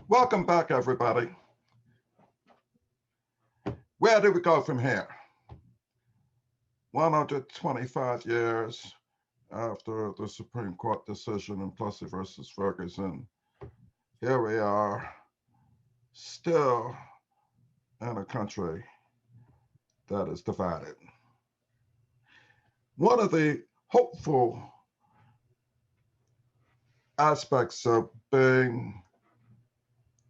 Welcome back, everybody. Where do we go from here? 125 years after the Supreme Court decision in Plessy versus Ferguson, here we are, still in a country that is divided. One of the hopeful aspects of being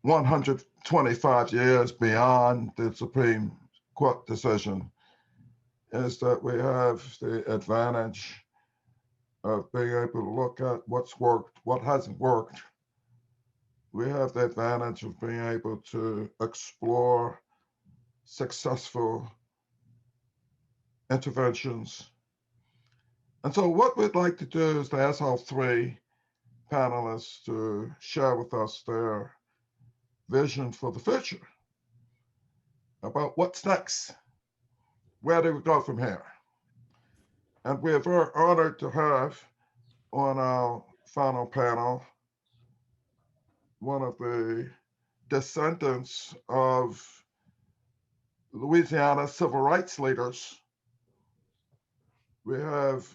125 years beyond the Supreme Court decision is that we have the advantage of being able to look at what's worked, what hasn't worked. We have the advantage of being able to explore successful interventions. And so what we'd like to do is to ask our three panelists to share with us their vision for the future about what's next. Where do we go from here? And we're very honored to have on our final panel one of the descendants of Louisiana civil rights leaders. We have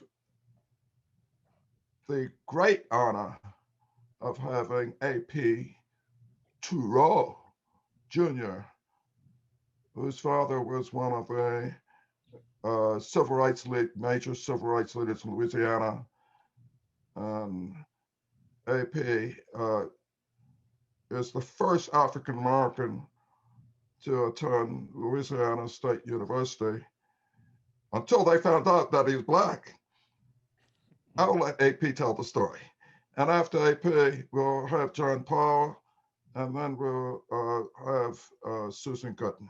the great honor of having A.P. Tureaud Jr., whose father was one of the major civil rights leaders in Louisiana. A.P. is the first African American to attend Louisiana State University until they found out that he's Black. I'll let A.P. tell the story. And after A.P., we'll have John Powell, and then we'll have Susan Gooden.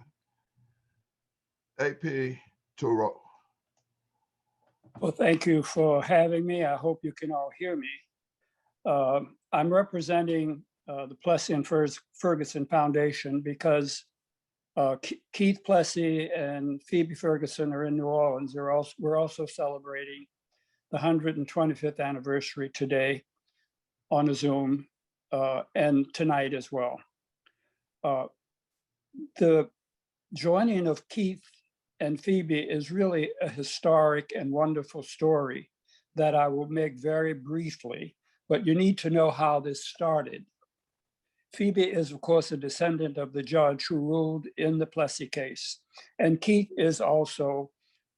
A.P. Tureaud. Well, thank you for having me. I hope you can all hear me. I'm representing the Plessy and Ferguson Foundation because Keith Plessy and Phoebe Ferguson are in New Orleans. We're also celebrating the 125th anniversary today on a Zoom and tonight as well. The joining of Keith and Phoebe is really a historic and wonderful story that I will make very briefly, but you need to know how this started. Phoebe is, of course, a descendant of the judge who ruled in the Plessy case. And Keith is also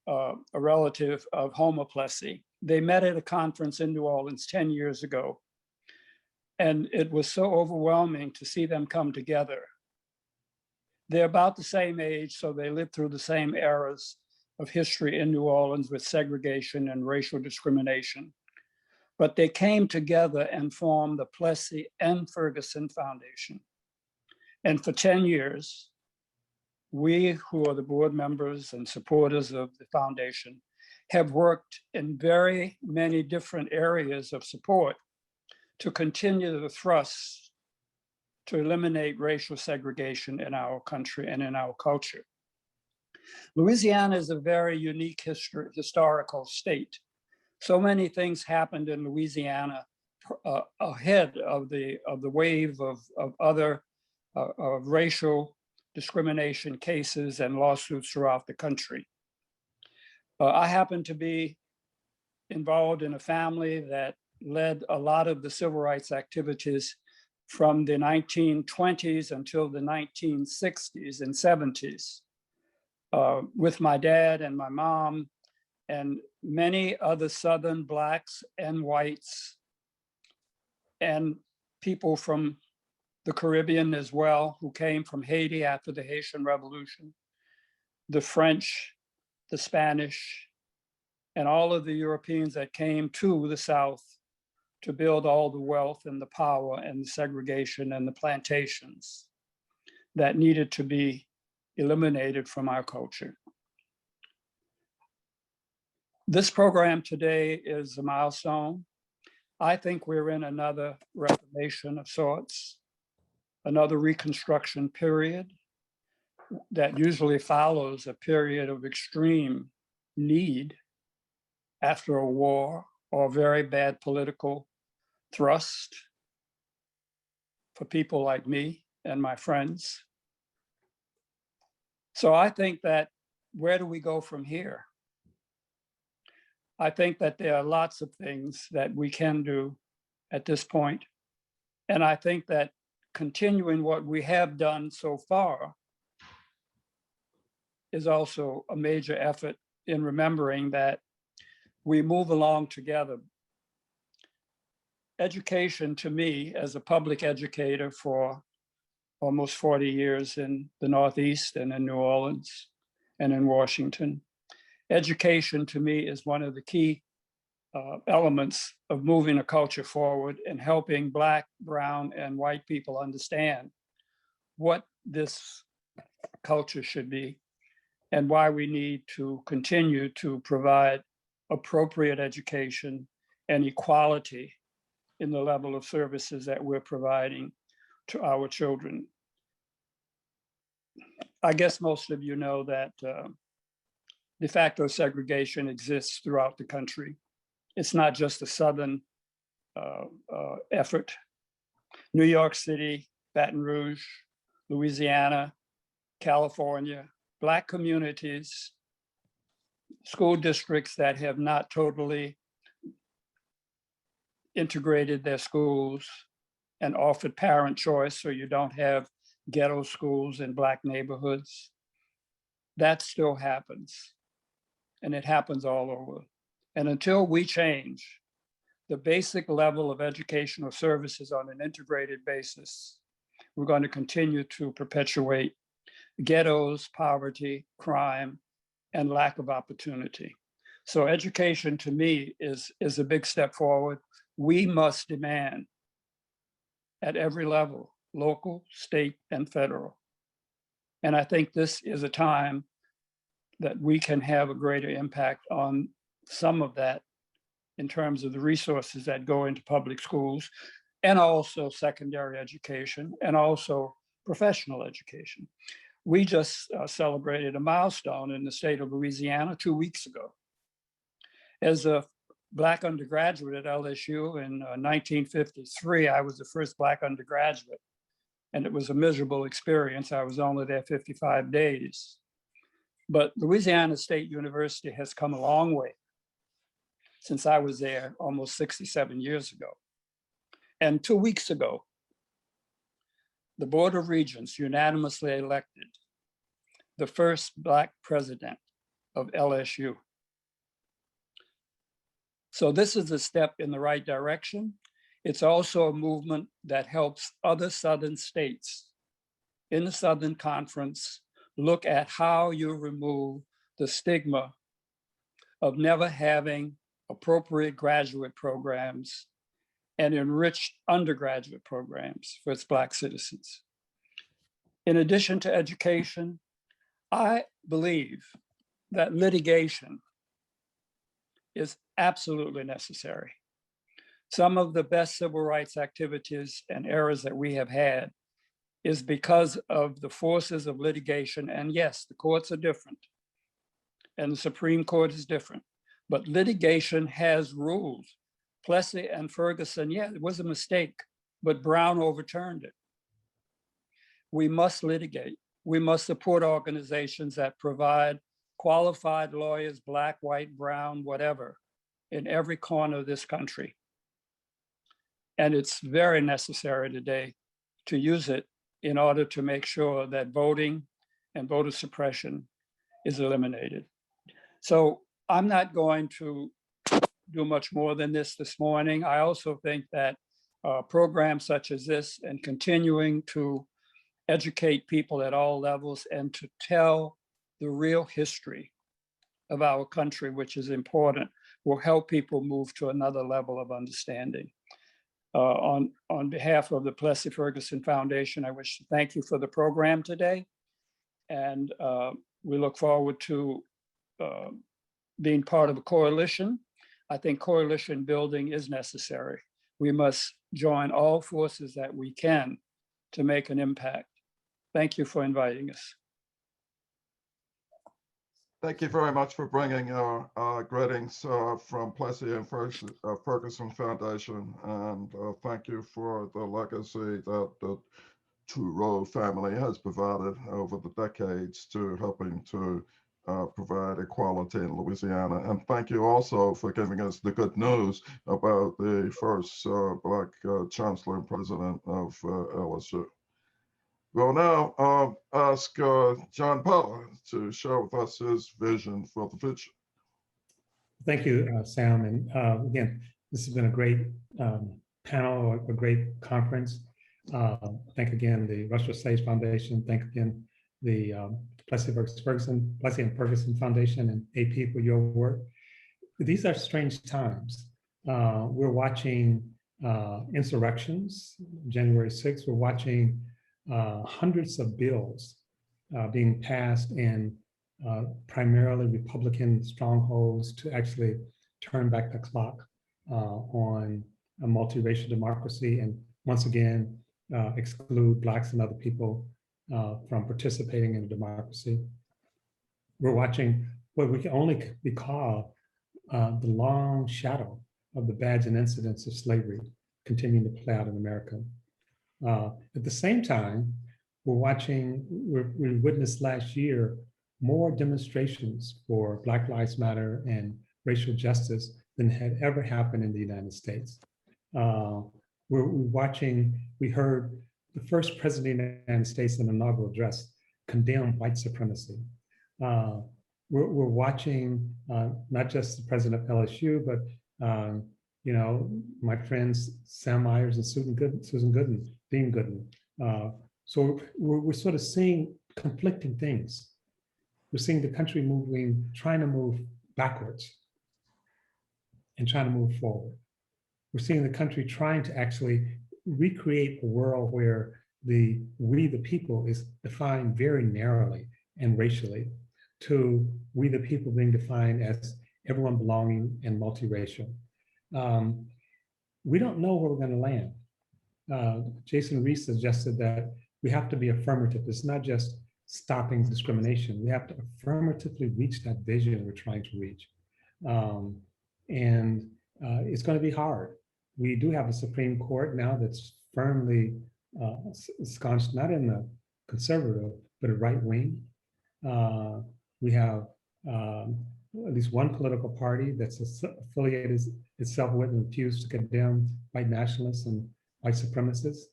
a relative of Homer Plessy. They met at a conference in New Orleans 10 years ago. And it was so overwhelming to see them come together. They're about the same age, so they lived through the same eras of history in New Orleans with segregation and racial discrimination. But they came together and formed the Plessy and Ferguson Foundation. And for 10 years, we who are the board members and supporters of the foundation have worked in very many different areas of support to continue the thrust to eliminate racial segregation in our country and in our culture. Louisiana is a very unique historical state. So many things happened in Louisiana ahead of the wave of other racial discrimination cases and lawsuits throughout the country. I happen to be involved in a family that led a lot of the civil rights activities from the 1920s until the 1960s and 70s with my dad and my mom and many other Southern Blacks and whites and people from the Caribbean as well, who came from Haiti after the Haitian Revolution, the French, the Spanish, and all of the Europeans that came to the South to build all the wealth and the power and the segregation and the plantations that needed to be eliminated from our culture. This program today is a milestone. I think we're in another reformation of sorts, another reconstruction period that usually follows a period of extreme need after a war or very bad political thrust for people like me. and my friends. So I think that where do we go from here? I think that there are lots of things that we can do at this point. And I think that continuing what we have done so far is also a major effort in remembering that we move along together. Education, to me, as a public educator for almost 40 years in the Northeast and in New Orleans and in Washington, education to me is one of the key elements of moving a culture forward and helping Black, brown, and white people understand what this culture should be and why we need to continue to provide appropriate education and equality in the level of services that we're providing to our children. I guess most of you know that de facto segregation exists throughout the country. It's not just a Southern effort. New York City, Baton Rouge, Louisiana, California, Black communities, school districts that have not totally integrated their schools and offered parent choice, so you don't have ghetto schools in Black neighborhoods. That still happens, and it happens all over. And until we change the basic level of educational services on an integrated basis, we're going to continue to perpetuate ghettos, poverty, crime, and lack of opportunity. So education, to me, is a big step forward. We must demand at every level, local, state, and federal. And I think this is a time that we can have a greater impact on some of that in terms of the resources that go into public schools, and also secondary education, and also professional education. We just celebrated a milestone in the state of Louisiana 2 weeks ago. As a Black undergraduate at LSU in 1953, I was the first Black undergraduate, and it was a miserable experience. I was only there 55 days. But Louisiana State University has come a long way since I was there almost 67 years ago. And 2 weeks ago, the Board of Regents unanimously elected the first Black president of LSU. So this is a step in the right direction. It's also a movement that helps other Southern states in the Southern Conference look at how you remove the stigma of never having appropriate graduate programs and enriched undergraduate programs for its Black citizens. In addition to education, I believe that litigation is absolutely necessary. Some of the best civil rights activities and eras that we have had is because of the forces of litigation. And yes, the courts are different and the Supreme Court is different, but litigation has rules. Plessy and Ferguson, yeah, it was a mistake, but Brown overturned it. We must litigate. We must support organizations that provide qualified lawyers, Black, white, brown, whatever, in every corner of this country. And it's very necessary today to use it in order to make sure that voting and voter suppression is eliminated. So I'm not going to do much more than this morning. I also think that programs such as this and continuing to educate people at all levels and to tell the real history of our country, which is important, will help people move to another level of understanding. On behalf of the Plessy Ferguson Foundation, I wish to thank you for the program today. And we look forward to being part of a coalition. I think coalition building is necessary. We must join all forces that we can to make an impact. Thank you for inviting us. Thank you very much for bringing our greetings from Plessy and Ferguson Foundation, and thank you for the legacy that Tureaud family has provided over the decades to helping to provide equality in Louisiana. And thank you also for giving us the good news about the first Black chancellor and president of LSU. We'll now ask John Powell to share with us his vision for the future. Thank you, Sam. And again, this has been a great panel, a great conference. Thank again the Russell Sage Foundation. Thank again the Plessy and Ferguson Foundation and AP for your work. These are strange times. We're watching insurrections, January 6th. We're watching hundreds of bills being passed in primarily Republican strongholds to actually turn back the clock on a multiracial democracy and once again exclude Blacks and other people from participating in democracy. We're watching what we can only be called the long shadow of the badge and incidents of slavery continuing to play out in America. At the same time, we witnessed last year more demonstrations for Black Lives Matter and racial justice than had ever happened in the United States. We heard the first president of the United States in an inaugural address condemn white supremacy. We're watching not just the president of LSU, but my friends Sam Myers and Dean Gooden. So we're sort of seeing conflicting things. We're seeing the country trying to move backwards and trying to move forward. We're seeing the country trying to actually recreate a world where we the people is defined very narrowly and racially to we the people being defined as everyone belonging and multiracial. We don't know where we're going to land. Jason Reese suggested that we have to be affirmative. It's not just stopping discrimination. We have to affirmatively reach that vision we're trying to reach. It's going to be hard. We do have a Supreme Court now that's firmly ensconced, not in the conservative, but a right wing. We have at least one political party that's affiliated itself with and refused to condemn white nationalists and white supremacists.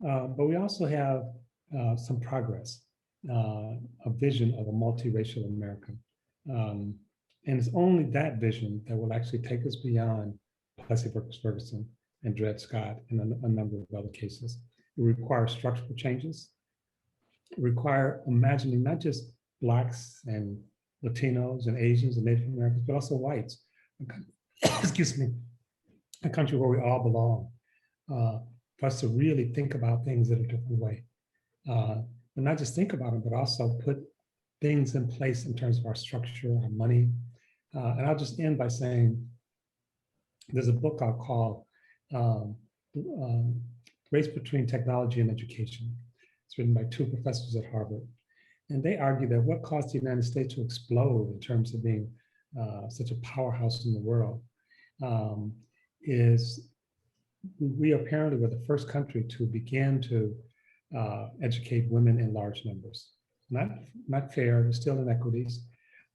But we also have some progress, a vision of a multiracial America. And it's only that vision that will actually take us beyond Plessy v. Ferguson and Dred Scott and a number of other cases. It requires structural changes. It requires imagining not just Blacks and Latinos and Asians and Native Americans, but also whites. Excuse me, a country where we all belong. For us to really think about things in a different way. And not just think about them, but also put things in place in terms of our structure, our money. And I'll just end by saying, there's a book I'll call Race Between Technology and Education. It's written by two professors at Harvard. And they argue that what caused the United States to explode in terms of being such a powerhouse in the world is we apparently were the first country to begin to educate women in large numbers. Not fair, there's still inequities,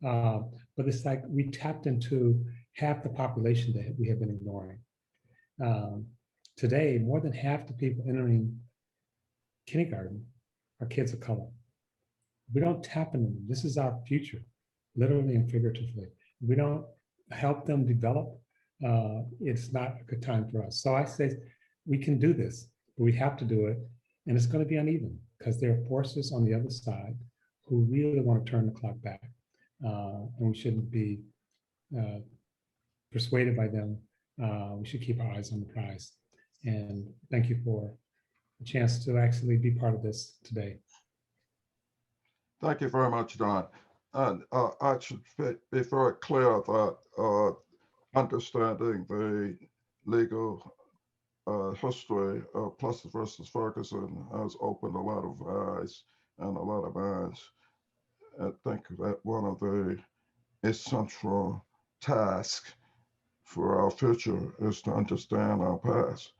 but it's like we tapped into half the population that we have been ignoring. Today, more than half the people entering kindergarten are kids of color. We don't tap into them. This is our future, literally and figuratively. We don't help them develop. It's not a good time for us. So I say we can do this, but we have to do it. And it's going to be uneven because there are forces on the other side who really want to turn the clock back. And we shouldn't be persuaded by them. We should keep our eyes on the prize. And thank you for the chance to actually be part of this today. Thank you very much, Don. And I should be very clear that understanding the legal history of Plessy versus Ferguson has opened a lot of eyes and a lot of minds. I think that one of the essential tasks for our future is to understand our past,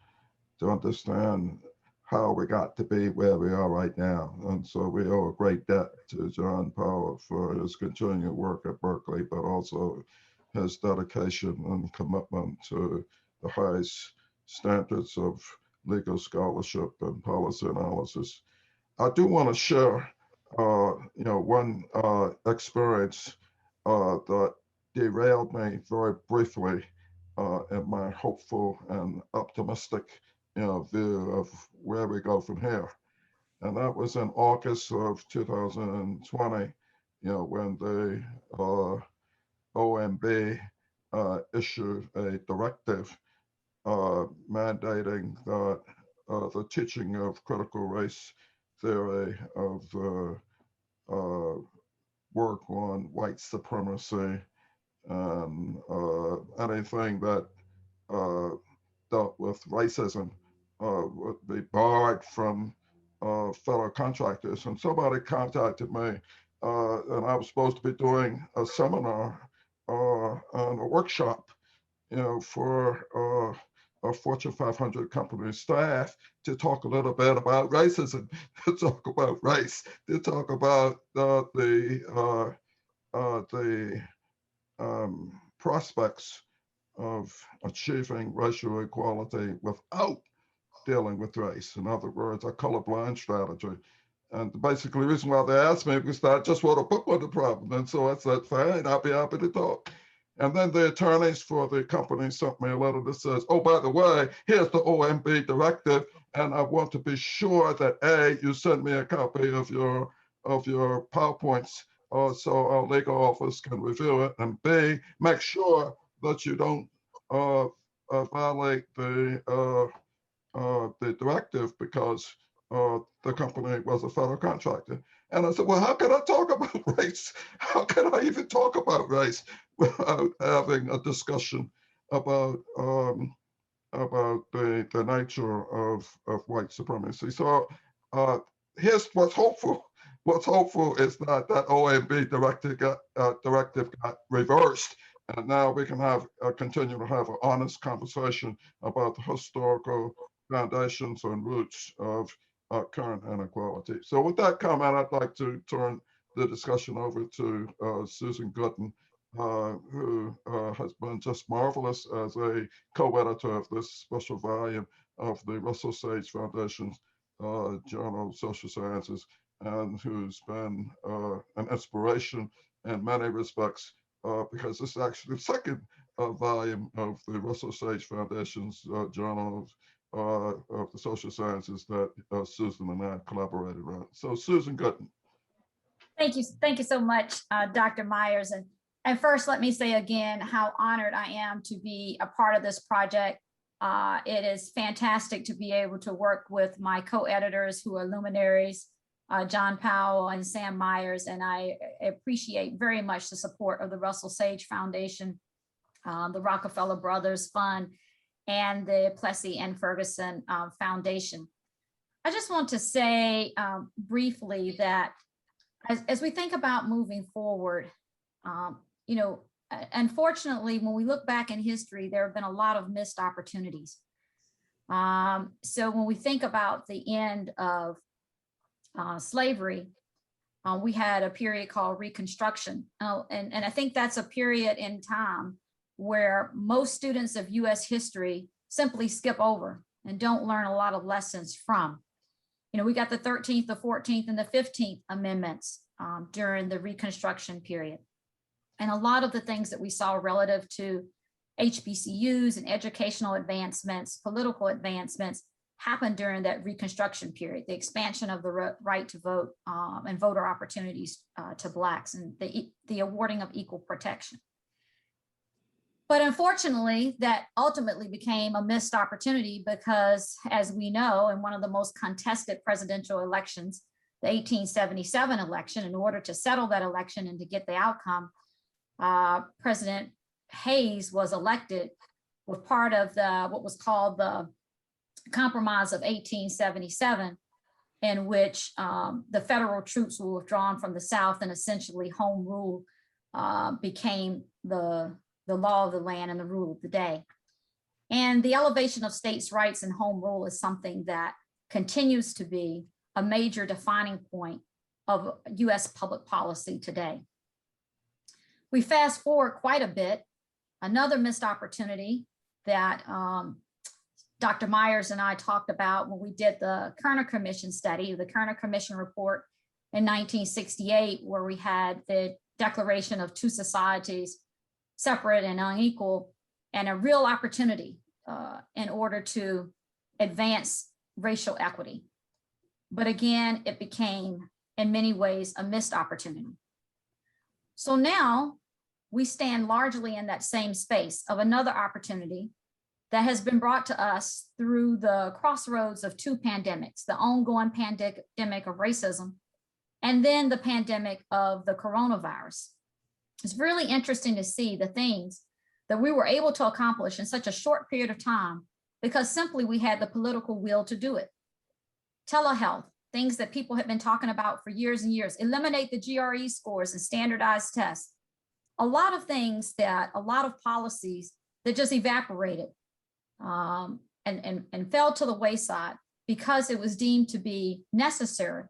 to understand how we got to be where we are right now. And so we owe a great debt to John Powell for his continued work at Berkeley, but also his dedication and commitment to the highest standards of legal scholarship and policy analysis. I do want to share, one experience that derailed me very briefly in my hopeful and optimistic, view of where we go from here. And that was in August of 2020, when the OMB issued a directive mandating that the teaching of critical race theory, of work on white supremacy, and anything that dealt with racism would be barred from fellow contractors. And somebody contacted me, and I was supposed to be doing a seminar and a workshop, for a Fortune 500 company staff to talk a little bit about racism, to talk about race, to talk about the prospects of achieving racial equality without dealing with race. In other words, a colorblind strategy. And basically the reason why they asked me was that I just wrote a book on the problem. And so I said, fine, I'll be happy to talk. And then the attorneys for the company sent me a letter that says, oh, by the way, here's the OMB directive. And I want to be sure that A, you send me a copy of your PowerPoints so our legal office can review it. And B, make sure that you don't violate the directive because the company was a federal contractor. And I said, well, how can I talk about race? How can I even talk about race without having a discussion about the nature of white supremacy? So here's what's hopeful. What's hopeful is that OMB directive got reversed. And now we can continue to have an honest conversation about the historical foundations and roots of current inequality. So with that comment, I'd like to turn the discussion over to Susan Gooden, who has been just marvelous as a co-editor of this special volume of the Russell Sage Foundation's Journal of Social Sciences, and who's been an inspiration in many respects, because this is actually the second volume of the Russell Sage Foundation's Journal of the Social Sciences that Susan and I collaborated on. So Susan Gooden. Thank you so much, Dr. Myers. And first, let me say again how honored I am to be a part of this project. It is fantastic to be able to work with my co-editors who are luminaries, John Powell and Sam Myers, and I appreciate very much the support of the Russell Sage Foundation, the Rockefeller Brothers Fund, and the Plessy and Ferguson Foundation. I just want to say briefly that as we think about moving forward, unfortunately, when we look back in history, there have been a lot of missed opportunities. So when we think about the end of slavery, we had a period called Reconstruction. And I think that's a period in time where most students of US history simply skip over and don't learn a lot of lessons from. We got the 13th, the 14th, and the 15th amendments during the Reconstruction period. And a lot of the things that we saw relative to HBCUs and educational advancements, political advancements, happened during that Reconstruction period, the expansion of the right to vote and voter opportunities to Blacks, and the awarding of equal protection. But unfortunately, that ultimately became a missed opportunity because, as we know, in one of the most contested presidential elections, the 1877 election, in order to settle that election and to get the outcome, President Hayes was elected with part of what was called the Compromise of 1877, in which the federal troops were withdrawn from the South and essentially home rule became the law of the land and the rule of the day. And the elevation of states' rights and home rule is something that continues to be a major defining point of US public policy today. We fast forward quite a bit. Another missed opportunity that Dr. Myers and I talked about when we did the Kerner Commission study, the Kerner Commission report in 1968, where we had the declaration of two societies, separate and unequal, and a real opportunity in order to advance racial equity. But again, it became, in many ways, a missed opportunity. So now we stand largely in that same space of another opportunity that has been brought to us through the crossroads of two pandemics, the ongoing pandemic of racism, and then the pandemic of the coronavirus. It's really interesting to see the things that we were able to accomplish in such a short period of time because simply we had the political will to do it. Telehealth, things that people have been talking about for years and years, eliminate the GRE scores and standardized tests. A lot of things that, a lot of policies that just evaporated and fell to the wayside because it was deemed to be necessary,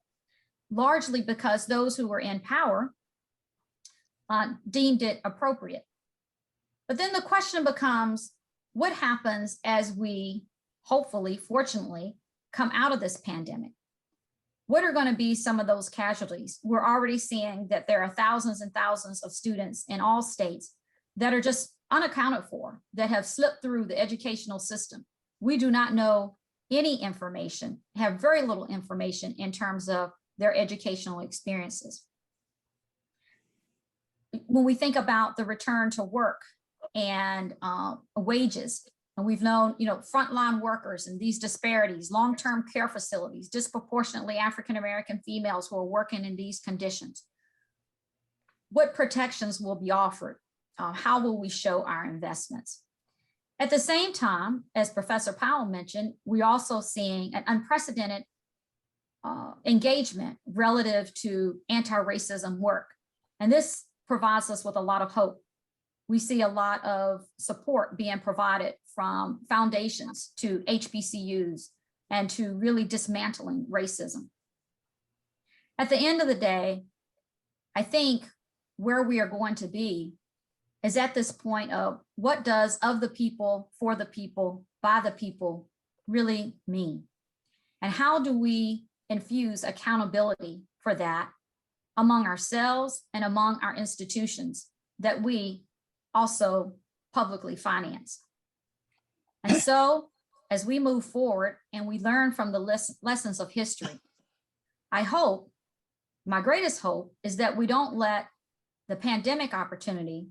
largely because those who were in power deemed it appropriate. But then the question becomes, what happens as we hopefully, fortunately, come out of this pandemic? What are going to be some of those casualties? We're already seeing that there are thousands and thousands of students in all states that are just unaccounted for, that have slipped through the educational system. We do not know any information, have very little information in terms of their educational experiences. When we think about the return to work and wages, and we've known, frontline workers and these disparities, long-term care facilities, disproportionately African-American females who are working in these conditions. What protections will be offered? How will we show our investments? At the same time, as Professor Powell mentioned, we're also seeing an unprecedented engagement relative to anti-racism work. And this provides us with a lot of hope. We see a lot of support being provided from foundations to HBCUs and to really dismantling racism. At the end of the day, I think where we are going to be is at this point of what does of the people, for the people, by the people really mean? And how do we infuse accountability for that among ourselves and among our institutions that we also publicly finance? And so as we move forward and we learn from the lessons of history, I hope, my greatest hope is that we don't let the pandemic opportunity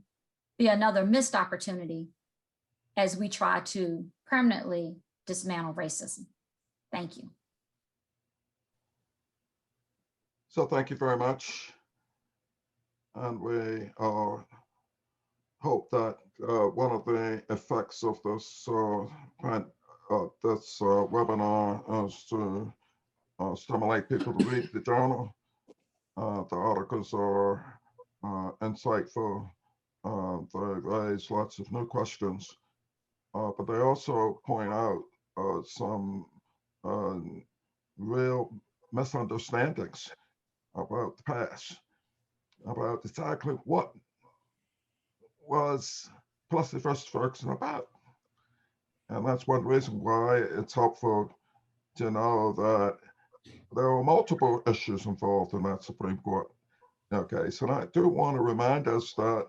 be another missed opportunity as we try to permanently dismantle racism. Thank you. So thank you very much. And we hope that one of the effects of this webinar is to stimulate people to read the journal. The articles are insightful. They raise lots of new questions, but they also point out some real misunderstandings about the past, about exactly what was Plessy versus Ferguson about. And that's one reason why it's helpful to know that there are multiple issues involved in that Supreme Court case. And I do want to remind us that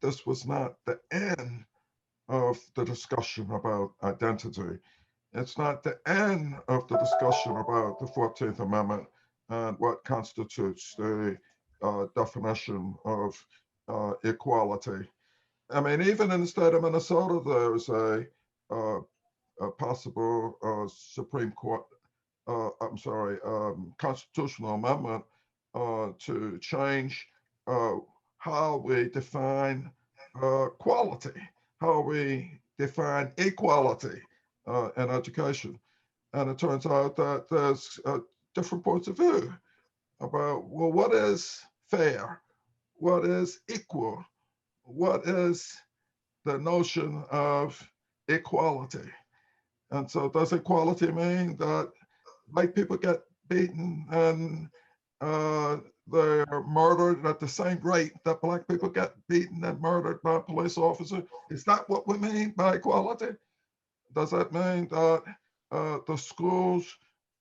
this was not the end of the discussion about identity. It's not the end of the discussion about the 14th Amendment and what constitutes the definition of equality. I mean, even in the state of Minnesota, there's a possible Supreme Court, constitutional amendment to change how we define quality, how we define equality in education. And it turns out that there's different points of view about, well, what is fair? What is equal? What is the notion of equality? And so does equality mean that white people get beaten and they're murdered at the same rate that black people get beaten and murdered by a police officer? Is that what we mean by equality? Does that mean that the schools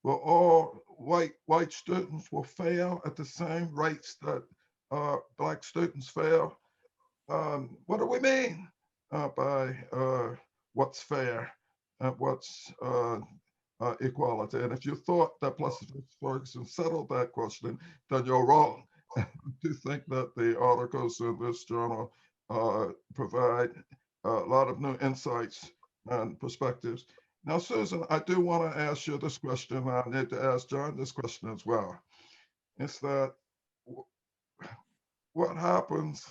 will all white students will fail at the same rates that black students fail? What do we mean by what's fair and what's equality? And if you thought that Plessy Ferguson settled that question, then you're wrong. I do think that the articles in this journal provide a lot of new insights and perspectives. Now, Susan, I do want to ask you this question. I need to ask John this question as well. It's that what happens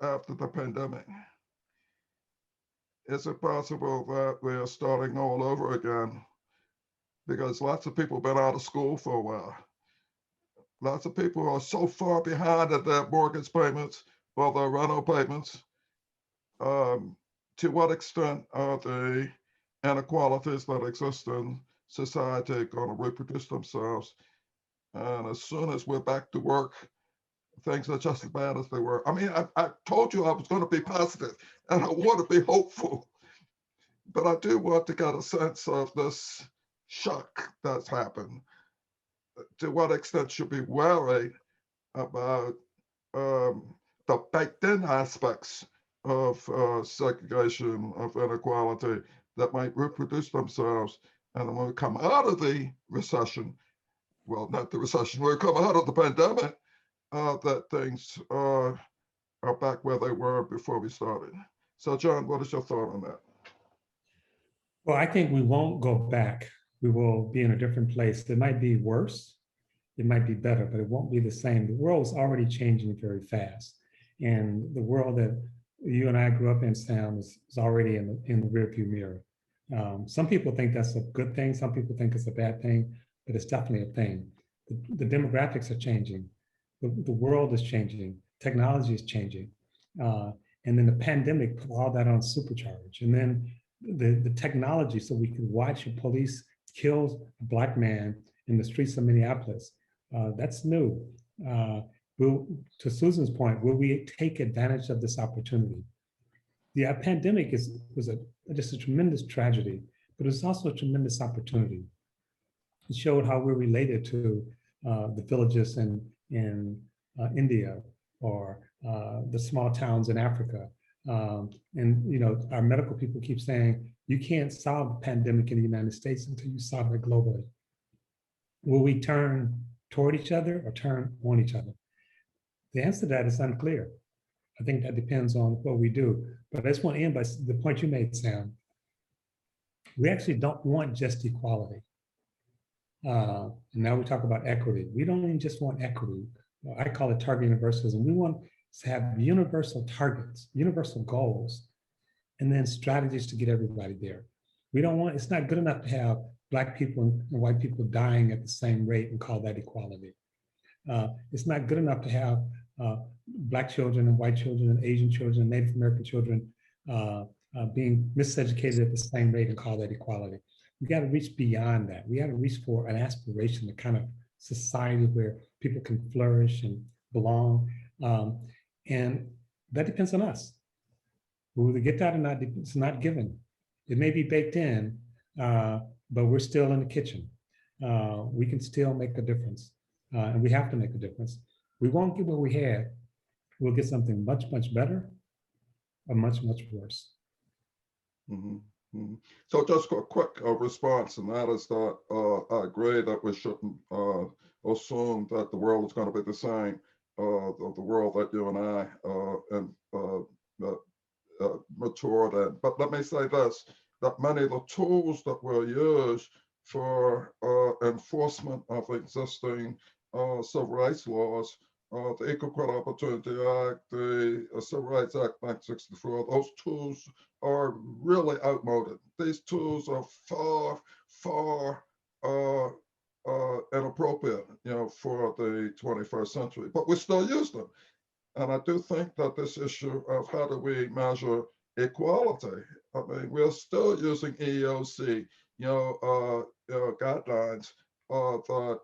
after the pandemic? Is it possible that we are starting all over again? Because lots of people have been out of school for a while. Lots of people are so far behind at their mortgage payments or their rental payments. To what extent are the inequalities that exist in society going to reproduce themselves? And as soon as we're back to work, things are just as bad as they were. I mean, I told you I was going to be positive and I want to be hopeful, but I do want to get a sense of this shock that's happened. To what extent should we worry about the baked-in aspects of segregation, of inequality that might reproduce themselves? And then when we come out of the recession, well, not the recession, when we come out of the pandemic, that things are back where they were before we started. So, John, what is your thought on that? Well, I think we won't go back. We will be in a different place. It might be worse, it might be better, but it won't be the same. The world's already changing very fast. And the world that you and I grew up in, Sam, is already in the rearview mirror. Some people think that's a good thing. Some people think it's a bad thing, but it's definitely a thing. The demographics are changing. The world is changing. Technology is changing. And then the pandemic put all that on supercharge. And then the technology, so we can watch a police kill a Black man in the streets of Minneapolis. That's new. To Susan's point, will we take advantage of this opportunity? The pandemic was just a tremendous tragedy, but it's also a tremendous opportunity. It showed how we're related to the villages in India or the small towns in Africa. And our medical people keep saying, you can't solve the pandemic in the United States until you solve it globally. Will we turn toward each other or turn on each other? The answer to that is unclear. I think that depends on what we do. But I just want to end by the point you made, Sam. We actually don't want just equality. And now we talk about equity. We don't even just want equity. I call it target universalism. We want to have universal targets, universal goals, and then strategies to get everybody there. We don't want, it's not good enough to have Black people and white people dying at the same rate and call that equality. It's not good enough to have Black children and white children and Asian children and Native American children being miseducated at the same rate and call that equality. We got to reach beyond that. We got to reach for an aspiration, the kind of society where people can flourish and belong. And that depends on us. Will we get that or not? It's not given. It may be baked in, but we're still in the kitchen. We can still make a difference, and we have to make a difference. We won't get what we had. We'll get something much, much better or much, much worse. Mm-hmm. Mm-hmm. So just a quick response, and that is that I agree that we shouldn't assume that the world is going to be the same, the world that you and I matured in. But let me say this, that many of the tools that were used for enforcement of existing civil rights laws, the Equal Credit Opportunity Act, the Civil Rights Act 1964, those tools are really outmoded. These tools are far inappropriate, for the 21st century, but we still use them. And I do think that this issue of how do we measure equality. I mean, we're still using EEOC, guidelines that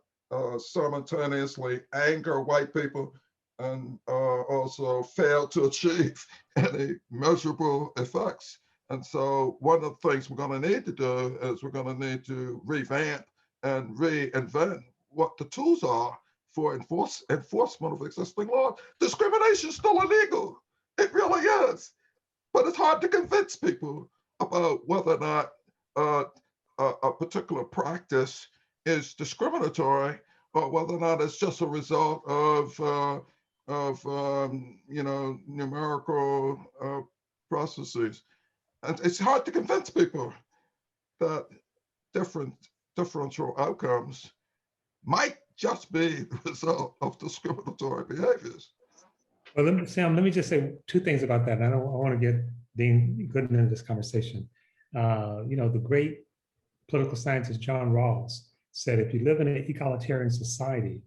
simultaneously anger white people and also fail to achieve any measurable effects. And so one of the things we're going to need to do is we're going to need to revamp and reinvent what the tools are for enforcement of existing laws. Discrimination is still illegal. It really is. But it's hard to convince people about whether or not a particular practice is discriminatory or whether or not it's just a result of numerical processes. And it's hard to convince people that differential outcomes might just be the result of discriminatory behaviors. Well, Sam, let me just say two things about that. I want to get Dean Gooden into this conversation. The great political scientist John Rawls said, if you live in an egalitarian society,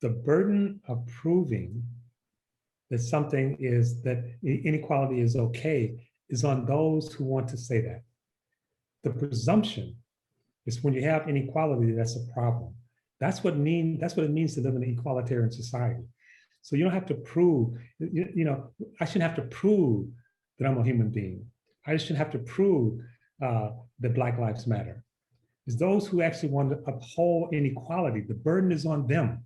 the burden of proving that that inequality is okay is on those who want to say that. The presumption is when you have inequality, that's a problem. That's what it means to live in an egalitarian society. So you don't have to prove, I shouldn't have to prove that I'm a human being. I shouldn't have to prove that Black Lives Matter. It's those who actually want to uphold inequality. The burden is on them.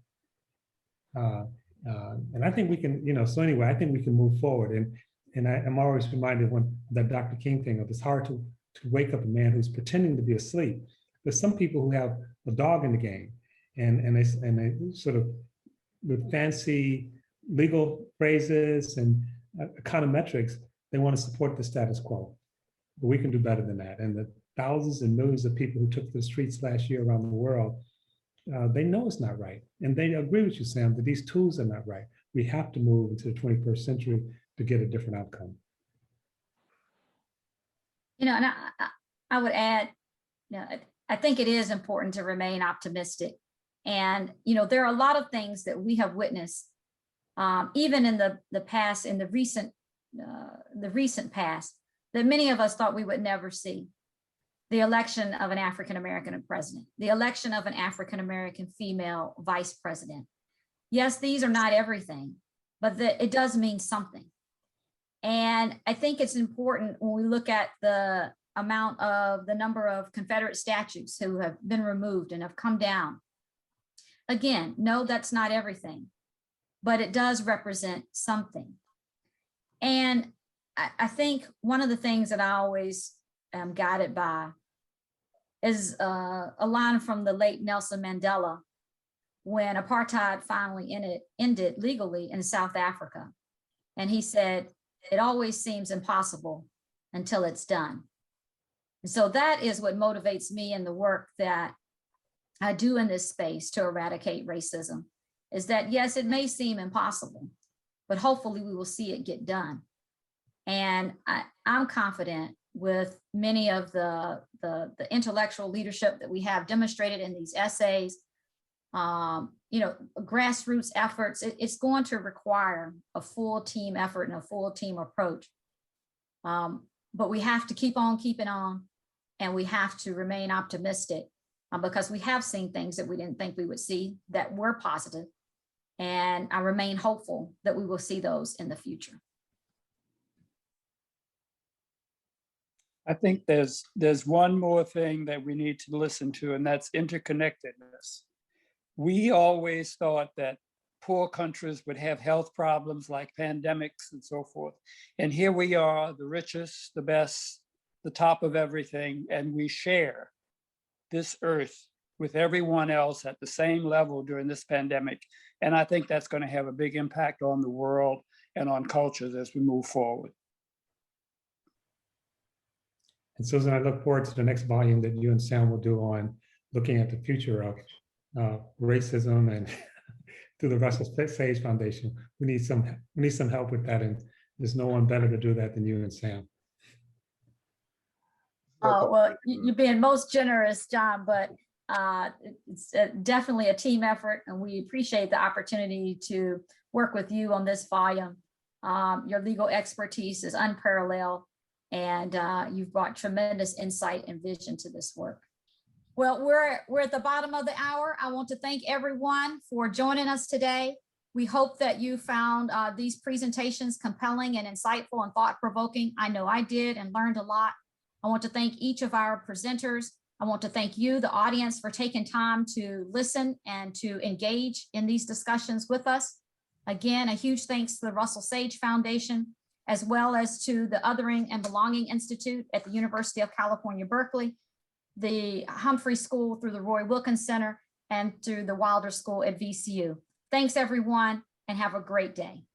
And I think we can, so anyway, I think we can move forward. And I'm always reminded when that Dr. King thing of it's hard to wake up a man who's pretending to be asleep. There's some people who have a dog in the game and they sort of with fancy legal phrases and econometrics, they want to support the status quo. But we can do better than that. And the thousands and millions of people who took to the streets last year around the world, they know it's not right. And they agree with you, Sam, that these tools are not right. We have to move into the 21st century to get a different outcome. And I would add, I think it is important to remain optimistic. And, there are a lot of things that we have witnessed, even in the past, in the recent past, that many of us thought we would never see. The election of an African-American president, the election of an African-American female vice president. Yes, these are not everything, but it does mean something. And I think it's important when we look at the number of Confederate statues who have been removed and have come down. Again, no, that's not everything, but it does represent something. And I think one of the things that I always am guided by is a line from the late Nelson Mandela when apartheid finally ended legally in South Africa. And he said, it always seems impossible until it's done. And so that is what motivates me in the work that I do in this space to eradicate racism, is that, yes, it may seem impossible, but hopefully we will see it get done. And I'm confident with many of the intellectual leadership that we have demonstrated in these essays, grassroots efforts, it's going to require a full team effort and a full team approach. But we have to keep on keeping on, and we have to remain optimistic because we have seen things that we didn't think we would see that were positive. And I remain hopeful that we will see those in the future. I think there's one more thing that we need to listen to, and that's interconnectedness. We always thought that poor countries would have health problems like pandemics and so forth. And here we are, the richest, the best, the top of everything, and we share this earth with everyone else at the same level during this pandemic. And I think that's going to have a big impact on the world and on cultures as we move forward. And Susan, I look forward to the next volume that you and Sam will do on looking at the future of racism and through the Russell Sage Foundation. We need some help with that, and there's no one better to do that than you and Sam. Oh, well, you're being most generous, John, but it's definitely a team effort, and we appreciate the opportunity to work with you on this volume. Your legal expertise is unparalleled, and you've brought tremendous insight and vision to this work. Well, we're at the bottom of the hour. I want to thank everyone for joining us today. We hope that you found these presentations compelling and insightful and thought-provoking. I know I did, and learned a lot. I want to thank each of our presenters. I want to thank you, the audience, for taking time to listen and to engage in these discussions with us. Again, a huge thanks to the Russell Sage Foundation, as well as to the Othering and Belonging Institute at the University of California, Berkeley, the Humphrey School through the Roy Wilkins Center, and through the Wilder School at VCU. Thanks, everyone, and have a great day.